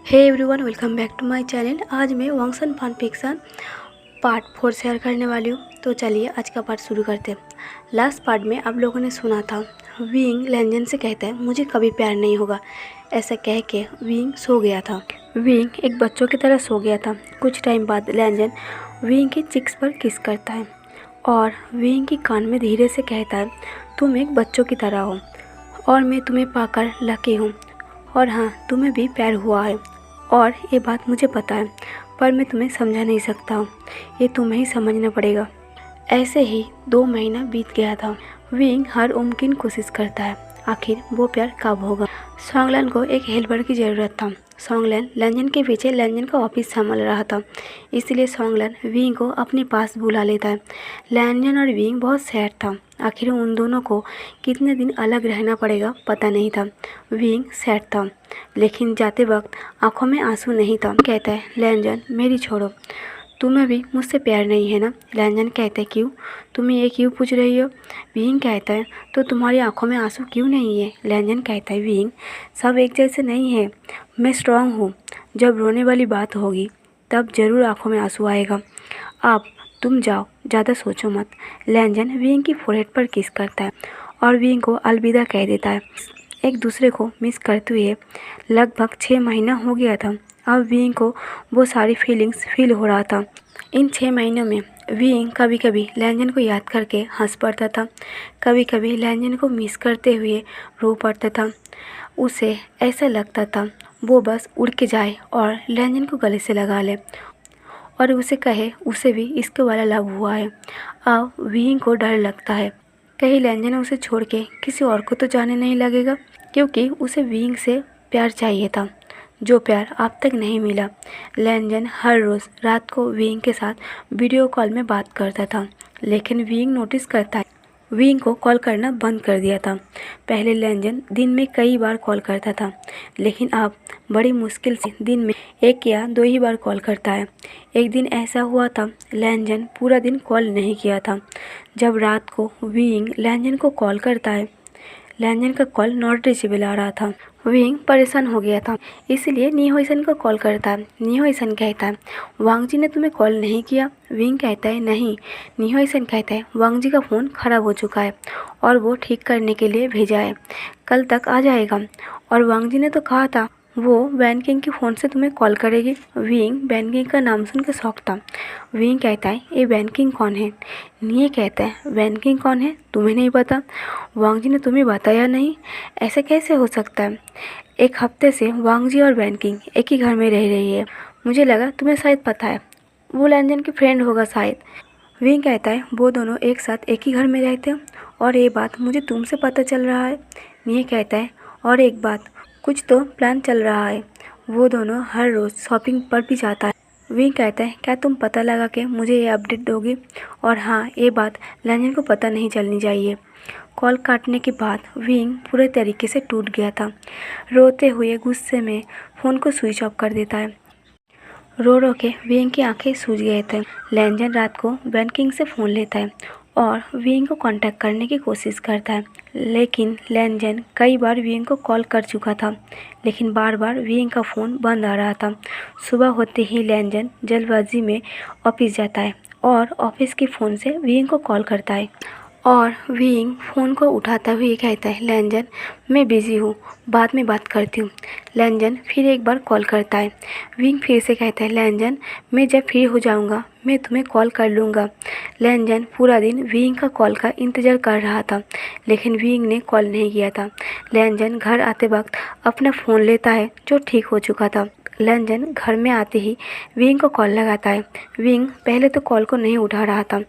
Hey everyone, welcome back to my channel. आज मैं वांगसन फन फिक्शन पार्ट 4 शेयर करने वाली हूँ। तो चलिए आज का पार्ट शुरू करते हैं। लास्ट पार्ट में आप लोगों ने सुना था, विंग लैंजन से कहता है मुझे कभी प्यार नहीं होगा। ऐसा कह के विंग सो गया था। विंग एक बच्चों की तरह सो गया था। कुछ टाइम बाद लैंजन विंग की चिक्स पर किस करता है और विंग की कान में धीरे से कहता है तुम एक बच्चों की तरह हो और मैं तुम्हें पाकर लकी हूँ। और हाँ, तुम्हें भी प्यार हुआ है और ये बात मुझे पता है, पर मैं तुम्हें समझा नहीं सकता हूँ। ये तुम्हें ही समझना पड़ेगा। ऐसे ही 2 महीना बीत गया था। विंग हर मुमकिन कोशिश करता है, आखिर वो प्यार कब होगा। सॉन्गलन को एक हेल्पर की ज़रूरत था। सॉन्गलन लैंजन के पीछे लैंजन का ऑफिस संभाल रहा था, इसलिए सॉन्गलन विंग को अपने पास बुला लेता है। लैंजन और विंग बहुत सैड था। आखिर उन दोनों को कितने दिन अलग रहना पड़ेगा पता नहीं था। विंग सैड था, लेकिन जाते वक्त आंखों में आंसू नहीं था। कहता है लैंजन मेरी छोड़ो, तुम्हें भी मुझसे प्यार नहीं है ना। लैंजन कहता है क्यों, तुम्हें ये क्यों पूछ रही हो। विंग कहता है तो तुम्हारी आंखों में आंसू क्यों नहीं है। लैंजन कहता है विंग सब एक जैसे नहीं है, मैं स्ट्रांग हूँ। जब रोने वाली बात होगी तब ज़रूर आंखों में आंसू आएगा। अब तुम जाओ, ज़्यादा सोचो मत। लैंजन विंग की फोrehead पर किस करता है और विंग को अलविदा कह देता है। एक दूसरे को मिस करते हुए लगभग 6 महीना हो गया था। अब विंग को वो सारी फीलिंग्स फील हो रहा था। इन 6 महीनों में विंग कभी कभी लैंजन को याद करके हंस पड़ता था, कभी कभी लैंजन को मिस करते हुए रो पड़ता था। उसे ऐसा लगता था वो बस उड़ के जाए और लैंजन को गले से लगा ले और उसे कहे उसे भी इसके वाला लव हुआ है। अब विंग को डर लगता है कहीं लैंजन उसे छोड़ के किसी और को तो जाने नहीं लगेगा, क्योंकि उसे विंग से प्यार चाहिए था, जो प्यार अब तक नहीं मिला। लैंजन हर रोज़ रात को विंग के साथ वीडियो कॉल में बात करता था, लेकिन विंग नोटिस करता है विंग को कॉल करना बंद कर दिया था। पहले लैंजन दिन में कई बार कॉल करता था, लेकिन अब बड़ी मुश्किल से दिन में 1 या 2 ही बार कॉल करता है। एक दिन ऐसा हुआ था, लैंजन पूरा दिन कॉल नहीं किया था। जब रात को विंग लैंजन को कॉल करता है, लैंजन का कॉल नॉट रीचेबल आ रहा था। विंग परेशान हो गया था, इसलिए निहोइसन को कॉल करता है। निहोइसन कहता है वांग जी ने तुम्हें कॉल नहीं किया। विंग कहता है नहीं। निहोइसन कहता है वांग जी का फ़ोन ख़राब हो चुका है और वो ठीक करने के लिए भेजा है, कल तक आ जाएगा। और वांग जी ने तो कहा था वो वैन किंग के फ़ोन से तुम्हें कॉल करेगी। विंग वैन किंग का नाम सुन के शौक था। विंग कहता है ये वैन किंग कौन है। निये कहता है वैन किंग कौन है, तुम्हें नहीं पता। वांग जी ने तुम्हें बताया नहीं, ऐसा कैसे हो सकता है। 1 हफ्ते से वांग जी और वैन किंग एक ही घर में रह रही है। मुझे लगा तुम्हें शायद पता है, वो लैंजन की फ्रेंड होगा शायद। विंग कहता है वो दोनों एक साथ एक ही घर में रहते हैं और ये बात मुझे तुमसे पता चल रहा है। निये कहता है और एक बात, कुछ तो प्लान चल रहा है। वो दोनों हर रोज़ शॉपिंग पर भी जाता है। विंग कहता है क्या तुम पता लगा के मुझे ये अपडेट दोगे। और हाँ, ये बात लैंजन को पता नहीं चलनी चाहिए। कॉल काटने के बाद विंग पूरे तरीके से टूट गया था। रोते हुए गुस्से में फ़ोन को स्विच ऑफ कर देता है। रो रो के विंग की आंखें सूज गए थे। लैंजन रात को वैन किंग से फ़ोन लेता है और विंग को कांटेक्ट करने की कोशिश करता है, लेकिन लैंजन कई बार विंग को कॉल कर चुका था, लेकिन बार बार विंग का फ़ोन बंद आ रहा था। सुबह होते ही लैंजन जल्दबाजी में ऑफिस जाता है और ऑफिस के फ़ोन से विंग को कॉल करता है और विंग फ़ोन को उठाता हुए कहता है लैंजन मैं बिज़ी हूँ, बाद में बात करती हूँ। लैंजन फिर एक बार कॉल करता है। विंग फिर से कहता है लैंजन मैं जब फ्री हो जाऊँगा मैं तुम्हें कॉल कर लूँगा। लैंजन पूरा दिन विंग का कॉल का इंतज़ार कर रहा था, लेकिन विंग ने कॉल नहीं किया था। लैंजन घर आते वक्त अपना फ़ोन लेता है जो ठीक हो चुका था। लैंजन घर में आते ही विंग को कॉल लगाता है। विंग पहले तो कॉल को नहीं उठा रहा था,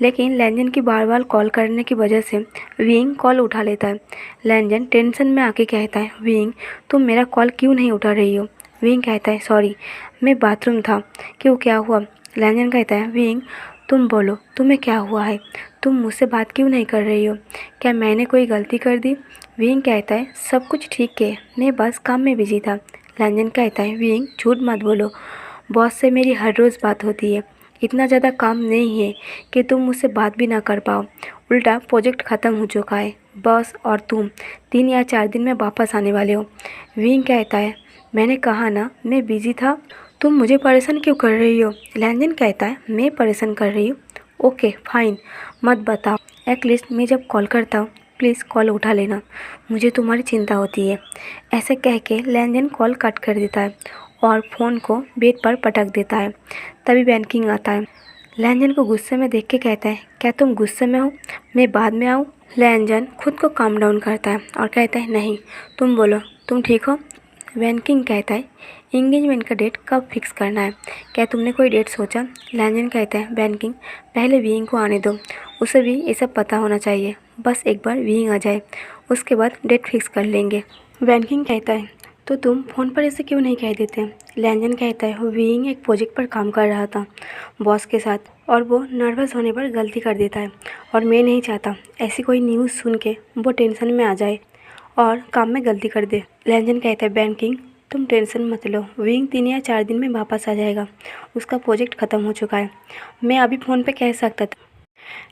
लेकिन लैंजन की बार बार कॉल करने की वजह से विंग कॉल उठा लेता है। लैंजन टेंशन में आके कहता है विंग तुम मेरा कॉल क्यों नहीं उठा रही हो। विंग कहता है सॉरी मैं बाथरूम था। क्यों, क्या हुआ। लैंजन कहता है विंग तुम बोलो तुम्हें क्या हुआ है, तुम मुझसे बात क्यों नहीं कर रही हो, क्या मैंने कोई गलती कर दी। विंग कहता है सब कुछ ठीक है, मैं बस काम में बिजी था। लैंजन कहता है विंग झूठ मत बोलो, बॉस से मेरी हर रोज़ बात होती है, इतना ज़्यादा काम नहीं है कि तुम मुझसे बात भी ना कर पाओ। उल्टा प्रोजेक्ट ख़त्म हो चुका है, बॉस और तुम 3 या 4 दिन में वापस आने वाले हो। विंग कहता है मैंने कहा ना मैं बिजी था। तुम मुझे परेशान क्यों कर रही हो? लैंजन कहता है मैं परेशान कर रही हूँ? ओके फाइन, मत बताओ। एटलीस्ट मैं जब कॉल करता हूँ प्लीज़ कॉल उठा लेना, मुझे तुम्हारी चिंता होती है। ऐसे कह के लैंजन कॉल कट कर देता है और फ़ोन को बेड पर पटक देता है। तभी बैंकिंग आता है। लैंजन को गुस्से में देख के कहता है क्या तुम गुस्से में हो? मैं बाद में आऊँ? लैंजन खुद को काम डाउन करता है और कहता है नहीं, तुम बोलो, तुम ठीक हो? वैन कहता है इंगेजमेंट का डेट कब फिक्स करना है? क्या तुमने कोई डेट सोचा? लैंजन कहता है वैन पहले वीइंग को आने दो, उसे भी ये सब पता होना चाहिए। बस एक बार वीइंग आ जाए उसके बाद डेट फिक्स कर लेंगे। वैन कहता है तो तुम फ़ोन पर इसे क्यों नहीं कह देते? लैंजन कहता है वीइंग एक प्रोजेक्ट पर काम कर रहा था बॉस के साथ और वो नर्वस होने पर गलती कर देता है और मैं नहीं चाहता ऐसी कोई न्यूज़ सुन के वो टेंशन में आ जाए और काम में गलती कर दे। लैंजन कहता है बैंकिंग तुम टेंशन मत लो, वीइंग 3 या 4 दिन में वापस आ जाएगा, उसका प्रोजेक्ट ख़त्म हो चुका है। मैं अभी फ़ोन पे कह सकता था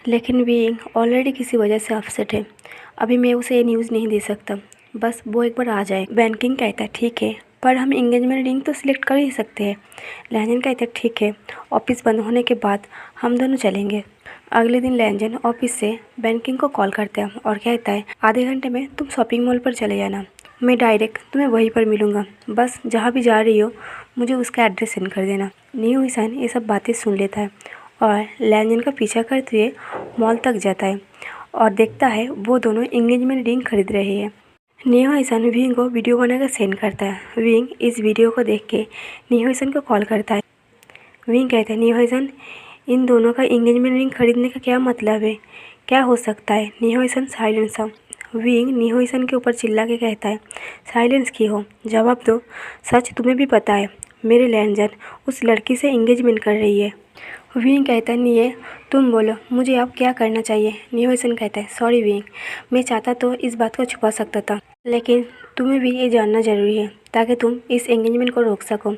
लेकिन वीइंग ऑलरेडी किसी वजह से अपसेट है, अभी मैं उसे ये न्यूज़ नहीं दे सकता, बस वो एक बार आ जाए। बैंकिंग कहता है ठीक है पर हम एंगेजमेंट रिंग तो सिलेक्ट कर ही सकते हैं। लैंजन कहता है ठीक है, ऑफिस बंद होने के बाद हम दोनों चलेंगे। अगले दिन लैंजन ऑफिस से बैंकिंग को कॉल करता है और कहता है आधे घंटे में तुम शॉपिंग मॉल पर चले जाना, मैं डायरेक्ट तुम्हें वहीं पर मिलूँगा, बस जहाँ भी जा रही हो मुझे उसका एड्रेस सेंड कर देना। न्यू ईशान ये सब बातें सुन लेता है और लैंजन का पीछा करते हुए मॉल तक जाता है और देखता है वो दोनों एंगेजमेंट रिंग खरीद रहे हैं। न्यू ईशान विंग को वीडियो बनाकर सेंड करता है। विंग इस वीडियो को देख के न्यू ईशान को कॉल करता है। विंग कहता है न्यू ईशान इन दोनों का एंगेजमेंट रिंग खरीदने का क्या मतलब है, क्या हो सकता है? न्यू ईशान साइलेंस था। विंग न्यू ईशान के ऊपर चिल्ला के कहता है साइलेंस की हो, जवाब दो, सच तुम्हें भी पता है मेरे लैंजन उस लड़की से एंगेजमेंट कर रही है। विंग कहता है नहीं तुम बोलो मुझे अब क्या करना चाहिए? न्यू ईशान कहता है सॉरी विंग, मैं चाहता तो इस बात को छुपा सकता था लेकिन तुम्हें भी ये जानना ज़रूरी है ताकि तुम इस एंगेजमेंट को रोक सको।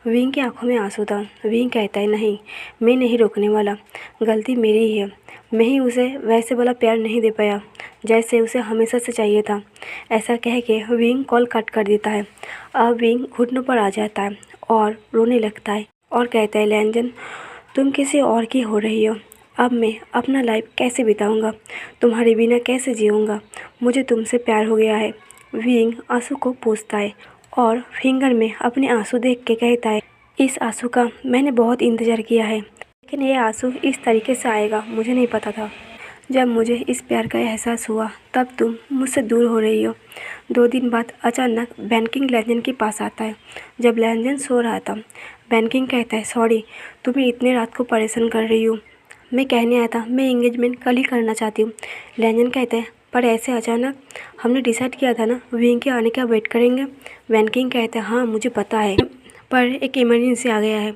विंग की आंखों में आंसू था। विंग कहता है नहीं, मैं नहीं रोकने वाला, गलती मेरी ही है, मैं ही उसे वैसे वाला प्यार नहीं दे पाया जैसे उसे हमेशा से चाहिए था। ऐसा कह के विंग कॉल कट कर देता है। अब विंग घुटनों पर आ जाता है और रोने लगता है और कहता है लैंजन तुम किसी और की हो रही हो, अब मैं अपना लाइफ कैसे बिताऊंगा, तुम्हारे बिना कैसे जीऊँगा, मुझे तुमसे प्यार हो गया है। विंग आंसू को पोंछता है और फिंगर में अपने आंसू देख के कहता है इस आंसू का मैंने बहुत इंतज़ार किया है लेकिन ये आंसू इस तरीके से आएगा मुझे नहीं पता था। जब मुझे इस प्यार का एहसास हुआ तब तुम मुझसे दूर हो रही हो। 2 दिन बाद अचानक बैंकिंग लैंजन के पास आता है जब लैंजन सो रहा था। बैंकिंग कहता है सॉरी तुम्हें इतने रात को परेशान कर रही हूँ, मैं कहने आया था मैं एंगेजमेंट कल ही करना चाहती हूँ। लैंजन कहता है पर ऐसे अचानक, हमने डिसाइड किया था ना विंग के आने का वेट करेंगे। बैंकिंग कहता है हाँ मुझे पता है पर एक इमरजेंसी आ गया है,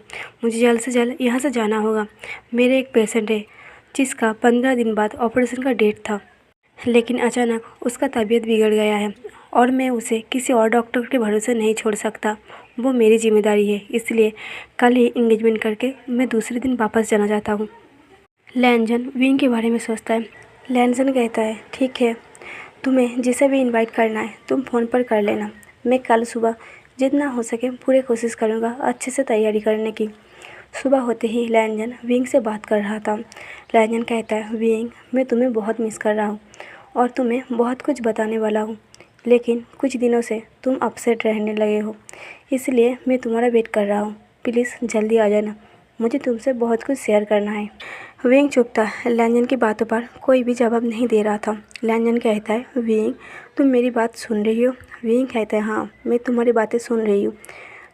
मुझे जल्द से जल्द यहाँ से जाना होगा। मेरे एक पेशेंट है जिसका 15 दिन बाद ऑपरेशन का डेट था लेकिन अचानक उसका तबीयत बिगड़ गया है और मैं उसे किसी और डॉक्टर के भरोसे नहीं छोड़ सकता, वो मेरी जिम्मेदारी है, इसलिए कल ही एंगेजमेंट करके मैं दूसरे दिन वापस जाना चाहता हूँ। लैंजन विंग के बारे में सोचता है। लैंजन कहता है ठीक है, तुम्हें जिसे भी इनवाइट करना है तुम फ़ोन पर कर लेना, मैं कल सुबह जितना हो सके पूरी कोशिश करूँगा अच्छे से तैयारी करने की। सुबह होते ही लैंजन विंग से बात कर रहा था। लैंजन कहता है विंग मैं तुम्हें बहुत मिस कर रहा हूँ और तुम्हें बहुत कुछ बताने वाला हूँ लेकिन कुछ दिनों से तुम अपसेट रहने लगे हो इसलिए मैं तुम्हारा वेट कर रहा हूँ, प्लीज़ जल्दी आ जाना, मुझे तुमसे बहुत कुछ शेयर करना है। विंग चुप था, लैंजन की बातों पर कोई भी जवाब नहीं दे रहा था। लैंजन कहता है विंग तुम मेरी बात सुन रही हो? विंग कहता है हाँ मैं तुम्हारी बातें सुन रही हूँ।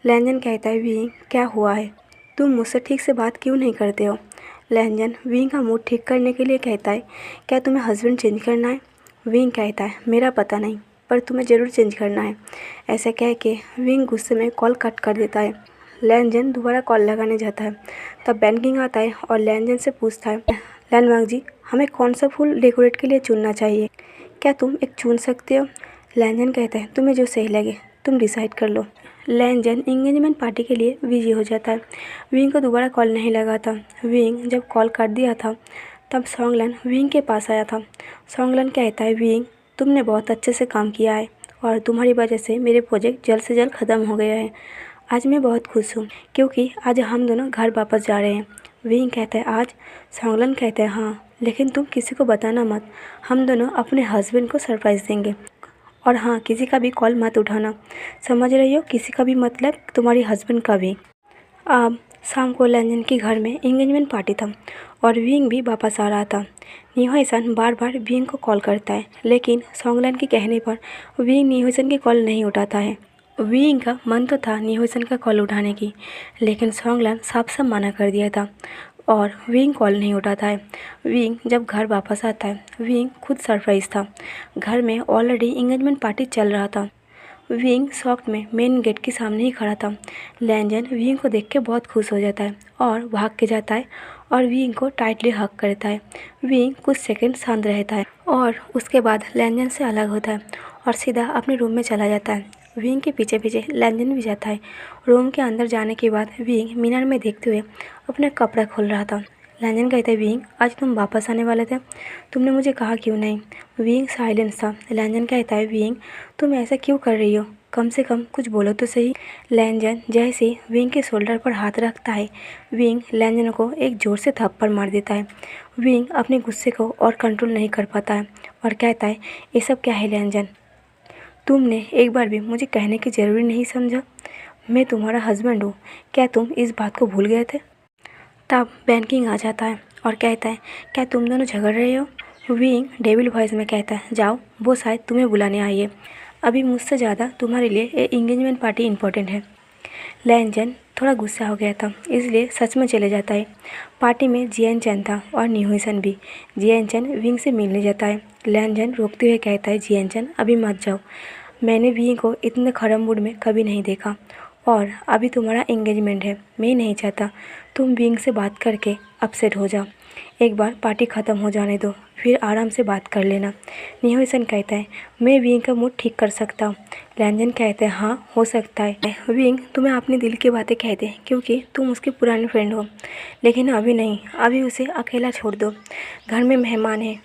लैंजन कहता है विंग क्या हुआ है, तुम मुझसे ठीक से बात क्यों नहीं करते हो? लैंजन विंग का मूड ठीक करने के लिए कहता है क्या तुम्हें हस्बैंड चेंज करना है? विंग कहता है मेरा पता नहीं पर तुम्हें ज़रूर चेंज करना है। ऐसा कह के विंग गुस्से में कॉल कट कर देता है। लैंजन दोबारा कॉल लगाने जाता है तब बैंकिंग आता है और लैंजन से पूछता है लैंडमार्क जी हमें कौन सा फूल डेकोरेट के लिए चुनना चाहिए, क्या तुम एक चुन सकते हो? लैंजन कहता है तुम्हें जो सही लगे तुम डिसाइड कर लो। लैंजन एंगेजमेंट पार्टी के लिए बिजी हो जाता है। विंग को दोबारा कॉल नहीं लगा था। विंग जब कॉल कर दिया था तब सॉन्गलन विंग के पास आया था। सॉन्गलन कहता है विंग तुमने बहुत अच्छे से काम किया है और तुम्हारी वजह से मेरे प्रोजेक्ट जल्द से जल्द ख़त्म हो गया है। आज मैं बहुत खुश हूँ क्योंकि आज हम दोनों घर वापस जा रहे हैं। विंग कहता है आज। सॉन्गलन कहता है हाँ, लेकिन तुम किसी को बताना मत। हम दोनों अपने हस्बैंड को सरप्राइज़ देंगे। और हाँ, किसी का भी कॉल मत उठाना, समझ रही हो? किसी का भी मतलब तुम्हारी हस्बैंड का भी। अब शाम को लैंजन के घर में इंगेजमेंट पार्टी था और विंग भी वापस आ रहा था। निहोसन बार बार विंग को कॉल करता है, लेकिन सॉन्गलन के कहने पर विंग निहोसन की कॉल नहीं उठाता है। विंग का मन तो था निहोसन का कॉल उठाने की, लेकिन सॉन्गलन साफ साफ मना कर दिया था और विंग कॉल नहीं उठाता है। विंग जब घर वापस आता है, विंग खुद सरप्राइज था। घर में ऑलरेडी इंगेजमेंट पार्टी चल रहा था। विंग शॉक में मेन गेट के सामने ही खड़ा था। लैंजन विंग को देख के बहुत खुश हो जाता है और भाग के जाता है और विंग को टाइटली हग करता है। विंग कुछ सेकंड शांत रहता है और उसके बाद लैंजन से अलग होता है और सीधा अपने रूम में चला जाता है। विंग के पीछे पीछे लैंजन भी जाता है। रूम के अंदर जाने के बाद विंग मिरर में देखते हुए अपना कपड़ा खोल रहा था। लैंजन कहता है विंग, आज तुम वापस आने वाले थे, तुमने मुझे कहा क्यों नहीं? विंग साइलेंस था। लैंजन कहता है विंग, तुम ऐसा क्यों कर रही हो? कम से कम कुछ बोलो तो सही। लैंजन जैसे ही विंग के शोल्डर पर हाथ रखता है, विंग लैंजन को एक ज़ोर से थप्पड़ मार देता है। विंग अपने गुस्से को और कंट्रोल नहीं कर पाता है और कहता है ये सब क्या है लैंजन? तुमने एक बार भी मुझे कहने की ज़रूरी नहीं समझा? मैं तुम्हारा हस्बैंड हूँ, क्या तुम इस बात को भूल गए थे? तब बैंकिंग आ जाता है और कहता है क्या तुम दोनों झगड़ रहे हो? विंग डेविल वॉइस में कहता है जाओ, वो शायद तुम्हें बुलाने आई है। अभी मुझसे ज़्यादा तुम्हारे लिए ये इंगेजमेंट पार्टी इम्पोर्टेंट है। लैंजन थोड़ा गुस्सा हो गया था, इसलिए सच में चले जाता है। पार्टी में जियन चैन था और निहोसन भी। जियन चैन विंग से मिलने जाता है। लैंजन रोकते हुए कहता है जियन चैन अभी मत जाओ, मैंने विंग को इतने खराब मूड में कभी नहीं देखा और अभी तुम्हारा एंगेजमेंट है। मैं नहीं चाहता तुम विंग से बात करके अपसेट हो जाओ। एक बार पार्टी ख़त्म हो जाने दो, फिर आराम से बात कर लेना। निहोसन कहता है मैं विंग का मूड ठीक कर सकता हूँ। लैंजन कहते हैं हाँ हो सकता है। विंग तुम्हें अपने दिल की बातें कहते हैं क्योंकि तुम उसकी पुरानी फ्रेंड हो, लेकिन अभी नहीं, अभी उसे अकेला छोड़ दो। घर में मेहमान है,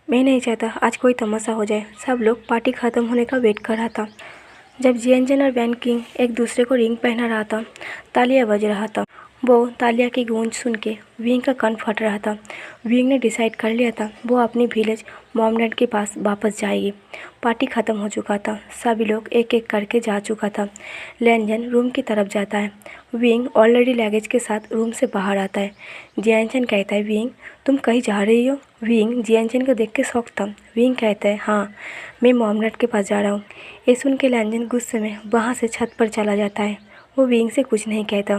मैं नहीं चाहता आज कोई तमाशा हो जाए। सब लोग पार्टी ख़त्म होने का वेट कर रहा था। जब जियन और बैंकिंग एक दूसरे को रिंग पहना रहा था, तालियां बज रहा था। वो तालियां की गूंज सुन के विंग का कान फट रहा था। विंग ने डिसाइड कर लिया था वो अपनी विलेज मॉम डैड के पास वापस जाएगी। पार्टी ख़त्म हो चुका था, सभी लोग एक एक करके जा चुका था। लैंजन रूम की तरफ जाता है। विंग ऑलरेडी लगेज के साथ रूम से बाहर आता है। जियन कहता है विंग तुम कहीं जा रही हो? विंग जियन को देख के शॉक था। विंग कहता है हाँ, मैं मॉम डैड के पास जा रहा हूँ। ये सुन के लैंजन गुस्से में वहाँ से छत पर चला जाता है। वो विंग से कुछ नहीं कहता।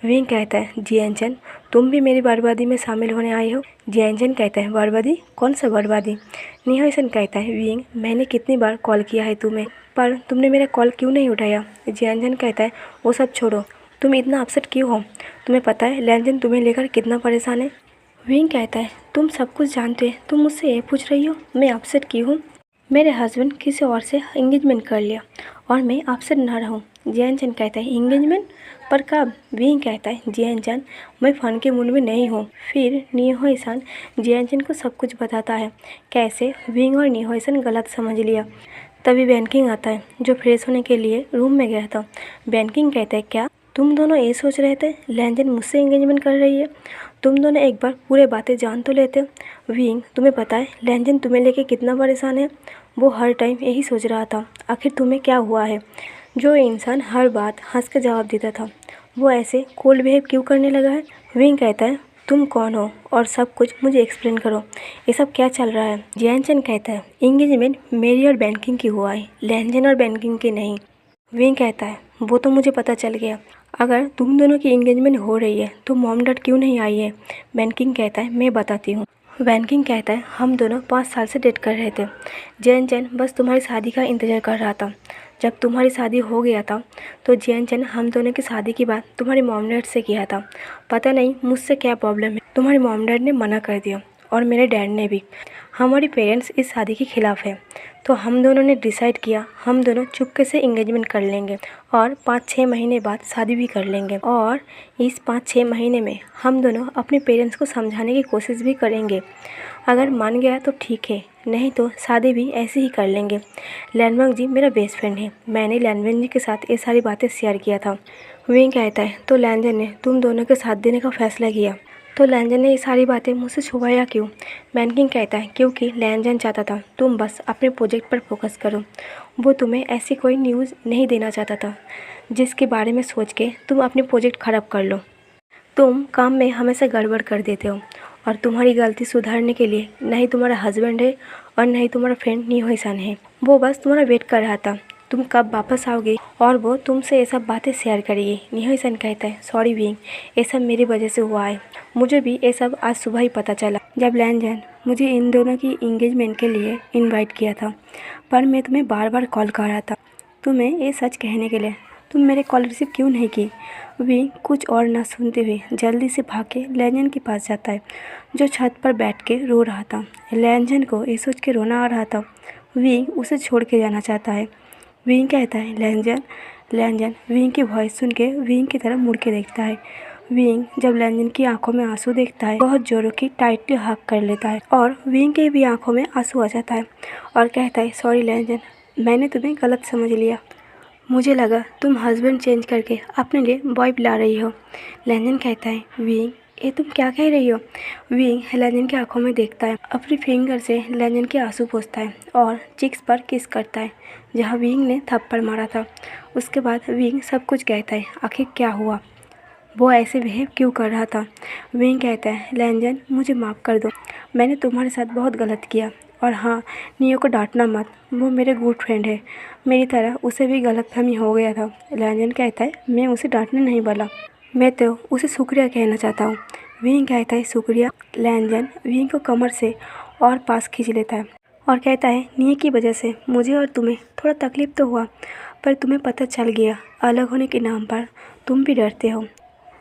विंग कहता है जियन तुम भी मेरी बर्बादी में शामिल होने आई हो? जियन कहता है बर्बादी? कौन सा बर्बादी? निहोसन कहता है विंग मैंने कितनी बार कॉल किया है तुम्हें, पर तुमने मेरा कॉल क्यों नहीं उठाया? जियन कहता है वो सब छोड़ो, तुम इतना अपसेट क्यों हो? तुम्हें पता है लैंजन तुम्हें लेकर कितना परेशान है? विंग कहता है तुम सब कुछ जानते हैं, तुम मुझसे ये पूछ रही हो मैं अपसेट क्यों हूँ? मेरे हस्बैंड किसी और से एंगेजमेंट कर लिया और मैं आपसे ना रहूं। जियन कहता है एंगेजमेंट पर कब? विंग कहता है जियन मैं फ़न के मूड में नहीं हूँ। फिर निहोसन जियन को सब कुछ बताता है कैसे विंग और निहोसन गलत समझ लिया। तभी बैंकिंग आता है जो फ्रेश होने के लिए रूम में गया था। बैंकिंग कहता है क्या तुम दोनों ये सोच रहे थे लैंजन मुझसे एंगेजमेंट कर रही है? तुम दोनों एक बार पूरे बातें जान तो लेते। विंग तुम्हें पता है लैंजन तुम्हें लेके कितना परेशान है? वो हर टाइम यही सोच रहा था आखिर तुम्हें क्या हुआ है। जो इंसान हर बात हंस के जवाब देता था वो ऐसे कोल्ड बिहेव क्यों करने लगा है? विंग कहता है तुम कौन हो और सब कुछ मुझे एक्सप्लेन करो, ये सब क्या चल रहा है? जियन कहता है एंगेजमेंट मेरी और बैंकिंग की हुआ है, लैंजन और बैंकिंग की नहीं। विंग कहता है वो तो मुझे पता चल गया, अगर तुम दोनों की एंगेजमेंट हो रही है तो मॉम डैड क्यों नहीं आई है? बैंकिंग कहता है मैं बताती हूँ। बैंकिंग कहता है हम दोनों 5 साल से डेट कर रहे थे। जियन बस तुम्हारी शादी का इंतज़ार कर रहा था। जब तुम्हारी शादी हो गया था तो जियन हम दोनों की शादी की बात तुम्हारी मॉम डैड से किया था। पता नहीं मुझसे क्या प्रॉब्लम है, तुम्हारी मॉम डैड ने मना कर दिया और मेरे डैड ने भी। हमारे पेरेंट्स इस शादी के ख़िलाफ़ है, तो हम दोनों ने डिसाइड किया हम दोनों चुपके से इंगेजमेंट कर लेंगे और 5-6 महीने बाद शादी भी कर लेंगे। और इस 5-6 महीने में हम दोनों अपने पेरेंट्स को समझाने की कोशिश भी करेंगे। अगर मान गया तो ठीक है, नहीं तो शादी भी ऐसे ही कर लेंगे। लैनवंग जी मेरा बेस्ट फ्रेंड है। मैंने लैनवंग जी के साथ ये सारी बातें शेयर किया था। विंग कहता है तो लैनजन ने तुम दोनों के साथ देने का फैसला किया, तो लैनजन ने ये सारी बातें मुझसे छुपाया क्यों? मैनकिंग कहता है क्योंकि लैनजन चाहता था तुम बस अपने प्रोजेक्ट पर फोकस करो। वो तुम्हें ऐसी कोई न्यूज़ नहीं देना चाहता था जिसके बारे में सोच के तुम अपने प्रोजेक्ट ख़राब कर लो। तुम काम में हमेशा गड़बड़ कर देते हो और तुम्हारी गलती सुधारने के लिए नहीं तुम्हारा हस्बैंड है और नहीं तुम्हारा फ्रेंड निहोई-सन है। वो बस तुम्हारा वेट कर रहा था तुम कब वापस आओगे और वो तुमसे ये सब बातें शेयर करेगी। निहोई-सन कहता है सॉरी विंग, ये सब मेरी वजह से हुआ है। मुझे भी ये सब आज सुबह ही पता चला जब लैनजन मुझे इन दोनों की इंगेजमेंट के लिए इनवाइट किया था, पर मैं तुम्हें बार बार कॉल कर रहा था तुम्हें ये सच कहने के लिए। तुम मेरे कॉल रिसीव क्यों नहीं की? विंग कुछ और ना सुनते हुए जल्दी से भाग के लैनजन के पास जाता है जो छत पर बैठ के रो रहा था। लैनजन को ये सोच के रोना आ रहा था विंग उसे छोड़ के जाना चाहता है। विंग कहता है लैनजन। लैनजन विंग की वॉइस सुन के विंग की तरफ मुड़ के देखता है। विंग जब लैनजन की आंखों में आंसू देखता है बहुत जोरों की टाइटली हग कर लेता है और विंग के भी आंखों में आंसू आ जाता है और कहता है सॉरी लैनजन, मैंने तुम्हें गलत समझ लिया। मुझे लगा तुम हस्बैंड चेंज करके अपने लिए बॉय बुला रही हो। लैनजन कहता है विंग ये तुम क्या कह रही हो? विंग लैनजन की आंखों में देखता है, अपनी फिंगर से लैनजन के आंसू पोंछता है और चिक्स पर किस करता है जहाँ विंग ने थप्पड़ मारा था। उसके बाद विंग सब कुछ कहता है आखिर क्या हुआ, वो ऐसे बिहेव क्यों कर रहा था। विंग कहता है लैनजन मुझे माफ़ कर दो, मैंने तुम्हारे साथ बहुत गलत किया और हाँ नियो को डांटना मत, वो मेरे गुड फ्रेंड है, मेरी तरह उसे भी गलतफहमी हो गया था। लैनजन कहता है मैं उसे डांटने नहीं बोला, मैं तो उसे शुक्रिया कहना चाहता हूँ। विंग कहता है शुक्रिया। लैनजन विंग को कमर से और पास खींच लेता है और कहता है नियो की वजह से मुझे और तुम्हें थोड़ा तकलीफ तो हुआ, पर तुम्हें पता चल गया अलग होने के नाम पर तुम भी डरते हो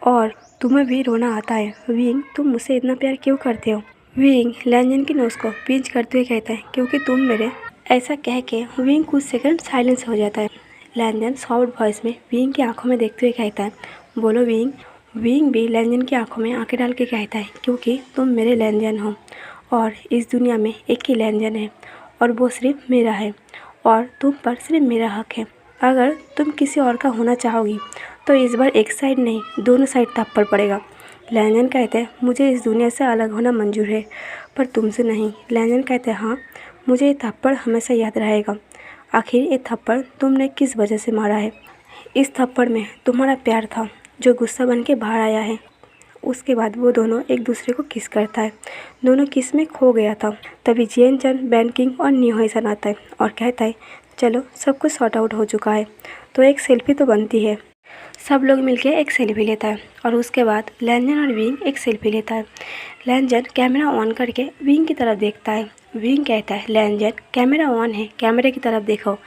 और तुम्हें भी रोना आता है। विंग तुम मुझसे इतना प्यार क्यों करते हो? विंग लैनजन की नोज को पिंच करते हुए कहता है क्योंकि तुम मेरे। ऐसा कह के विंग कुछ सेकंड साइलेंस हो जाता है। लैनजन सॉफ्ट वॉइस में विंग की आंखों में देखते हुए कहता है बोलो विंग। विंग भी लैनजन की आंखों में आंखें डाल के कहता है क्योंकि तुम मेरे लैनजन हो और इस दुनिया में एक ही लैनजन है और वो सिर्फ मेरा है और तुम पर सिर्फ मेरा हक है। अगर तुम किसी और का होना चाहोगी तो इस बार एक साइड नहीं दोनों साइड थप्पड़ पड़ेगा। लैनजन कहते हैं मुझे इस दुनिया से अलग होना मंजूर है पर तुमसे नहीं। लैनजन कहते हैं हाँ मुझे ये थप्पड़ हमेशा याद रहेगा। आखिर ये थप्पड़ तुमने किस वजह से मारा है? इस थप्पड़ में तुम्हारा प्यार था जो गुस्सा बन के बाहर आया है। उसके बाद वो दोनों एक दूसरे को किस करता है, दोनों किस में खो गया था। तभी जिएन चन, बैनकिंग और निहोई-सन आता है और कहता है चलो सब कुछ सॉर्ट आउट हो चुका है तो एक सेल्फी तो बनती है। सब लोग मिलके एक सेल्फी लेता है और उसके बाद लैनजन और विंग एक सेल्फी लेता है। लैनजन कैमरा ऑन करके विंग की तरफ देखता है। विंग कहता है लैनजन कैमरा ऑन है, कैमरे की तरफ देखो।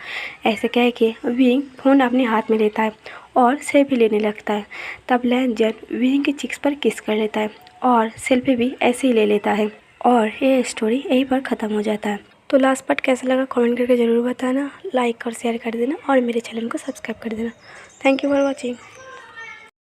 ऐसे कह के विंग फ़ोन अपने हाथ में लेता है और सेल्फी लेने लगता है। तब लैनजन विंग के चिक्स पर किस कर लेता है और सेल्फी भी ऐसे ही ले लेता है और ये स्टोरी यहीं पर ख़त्म हो जाता है। तो लास्ट पार्ट कैसा लगा कमेंट करके ज़रूर बताना, लाइक और शेयर कर देना और मेरे चैनल को सब्सक्राइब कर देना। Thank you for watching.